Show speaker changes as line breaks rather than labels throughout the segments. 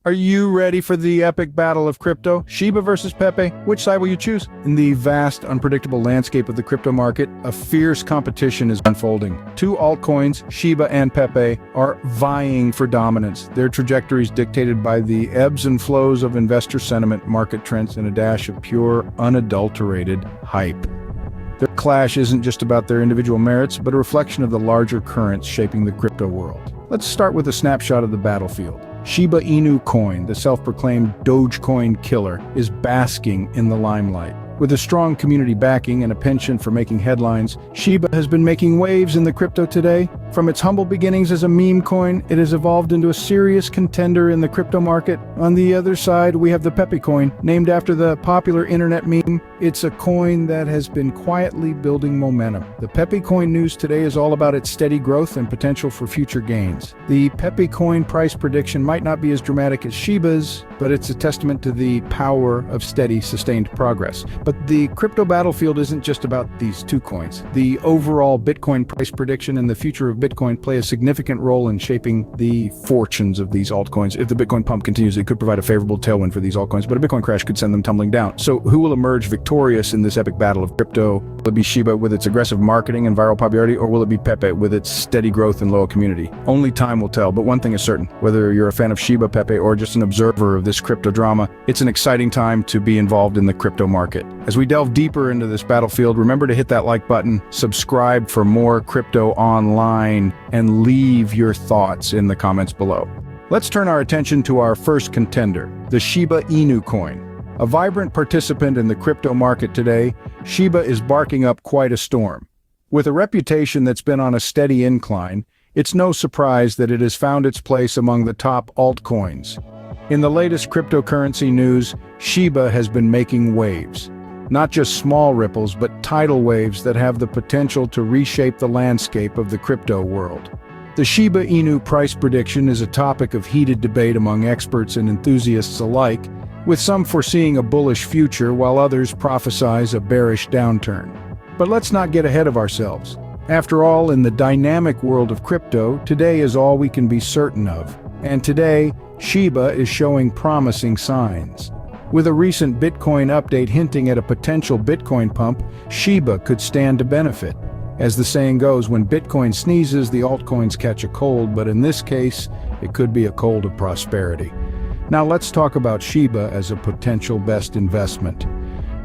Are you ready for the epic battle of crypto? SHIBA versus Pepe? Which side will you choose? In the vast, unpredictable landscape of the crypto market, a fierce competition is unfolding. Two altcoins, SHIBA and Pepe, are vying for dominance. Their trajectories dictated by the ebbs and flows of investor sentiment, market trends, and a dash of pure, unadulterated hype. Their clash isn't just about their individual merits, but a reflection of the larger currents shaping the crypto world. Let's start with a snapshot of the battlefield. Shiba Inu coin, the self-proclaimed Dogecoin killer, is basking in the limelight. With a strong community backing and a penchant for making headlines, SHIBA has been making waves in the crypto today. From its humble beginnings as a meme coin, it has evolved into a serious contender in the crypto market. On the other side, we have the Pepe coin, named after the popular internet meme. It's a coin that has been quietly building momentum. The Pepe coin news today is all about its steady growth and potential for future gains. The Pepe coin price prediction might not be as dramatic as SHIBA's, but it's a testament to the power of steady, sustained progress. But the crypto battlefield isn't just about these two coins. The overall Bitcoin price prediction and the future of Bitcoin play a significant role in shaping the fortunes of these altcoins. If the Bitcoin pump continues, it could provide a favorable tailwind for these altcoins, but a Bitcoin crash could send them tumbling down. So who will emerge victorious in this epic battle of crypto? Will it be SHIBA with its aggressive marketing and viral popularity, or will it be Pepe with its steady growth and loyal community? Only time will tell, but one thing is certain. Whether you're a fan of SHIBA, Pepe, or just an observer of this crypto drama, it's an exciting time to be involved in the crypto market. As we delve deeper into this battlefield, remember to hit that like button, subscribe for more crypto online, and leave your thoughts in the comments below. Let's turn our attention to our first contender, the Shiba Inu coin. A vibrant participant in the crypto market today, SHIBA is barking up quite a storm. With a reputation that's been on a steady incline, it's no surprise that it has found its place among the top altcoins. In the latest cryptocurrency news, SHIBA has been making waves. Not just small ripples, but tidal waves that have the potential to reshape the landscape of the crypto world. The Shiba Inu price prediction is a topic of heated debate among experts and enthusiasts alike, with some foreseeing a bullish future while others prophesize a bearish downturn. But let's not get ahead of ourselves. After all, in the dynamic world of crypto, today is all we can be certain of. And today, SHIBA is showing promising signs. With a recent Bitcoin update hinting at a potential Bitcoin pump, SHIBA could stand to benefit. As the saying goes, when Bitcoin sneezes, the altcoins catch a cold, but in this case, it could be a cold of prosperity. Now let's talk about SHIBA as a potential best investment.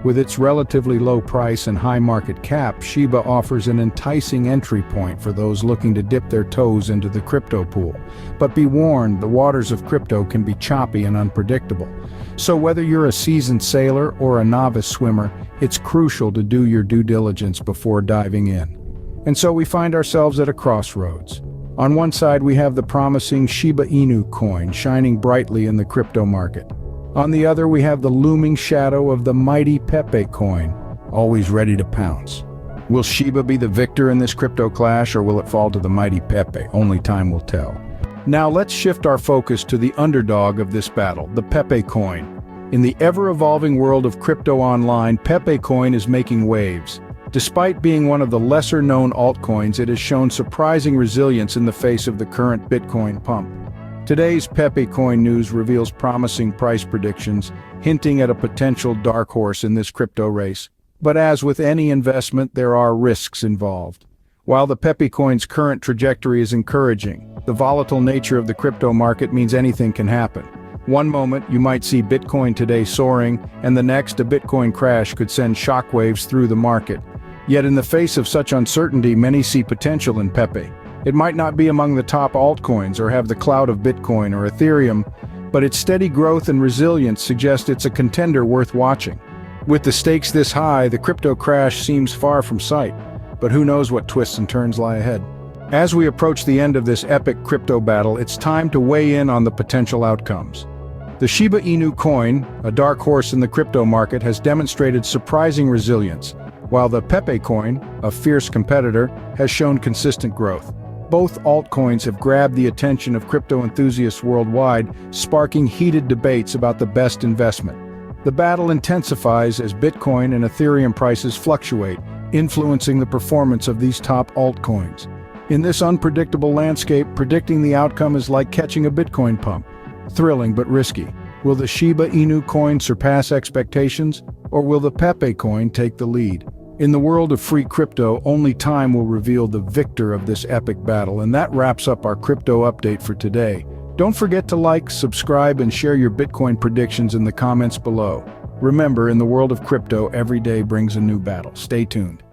With its relatively low price and high market cap, SHIBA offers an enticing entry point for those looking to dip their toes into the crypto pool. But be warned, the waters of crypto can be choppy and unpredictable. So whether you're a seasoned sailor or a novice swimmer, it's crucial to do your due diligence before diving in. And so we find ourselves at a crossroads. On one side, we have the promising Shiba Inu coin shining brightly in the crypto market. On the other, we have the looming shadow of the mighty Pepe coin, always ready to pounce. Will SHIBA be the victor in this crypto clash, or will it fall to the mighty Pepe? Only time will tell. Now let's shift our focus to the underdog of this battle, the Pepe coin. In the ever-evolving world of crypto online, Pepe coin is making waves. Despite being one of the lesser-known altcoins, it has shown surprising resilience in the face of the current Bitcoin pump. Today's Pepe coin news reveals promising price predictions, hinting at a potential dark horse in this crypto race. But as with any investment, there are risks involved. While the Pepe coin's current trajectory is encouraging, the volatile nature of the crypto market means anything can happen. One moment, you might see Bitcoin today soaring, and the next, a Bitcoin crash could send shockwaves through the market. Yet in the face of such uncertainty, many see potential in Pepe. It might not be among the top altcoins or have the clout of Bitcoin or Ethereum, but its steady growth and resilience suggest it's a contender worth watching. With the stakes this high, the crypto crash seems far from sight, but who knows what twists and turns lie ahead. As we approach the end of this epic crypto battle, it's time to weigh in on the potential outcomes. The Shiba Inu coin, a dark horse in the crypto market, has demonstrated surprising resilience, while the Pepe coin, a fierce competitor, has shown consistent growth. Both altcoins have grabbed the attention of crypto enthusiasts worldwide, sparking heated debates about the best investment. The battle intensifies as Bitcoin and Ethereum prices fluctuate, influencing the performance of these top altcoins. In this unpredictable landscape, predicting the outcome is like catching a Bitcoin pump. Thrilling but risky. Will the Shiba Inu coin surpass expectations, or will the Pepe coin take the lead? In the world of free crypto, only time will reveal the victor of this epic battle, and that wraps up our crypto update for today. Don't forget to like, subscribe, and share your Bitcoin predictions in the comments below. Remember, in the world of crypto, every day brings a new battle. Stay tuned.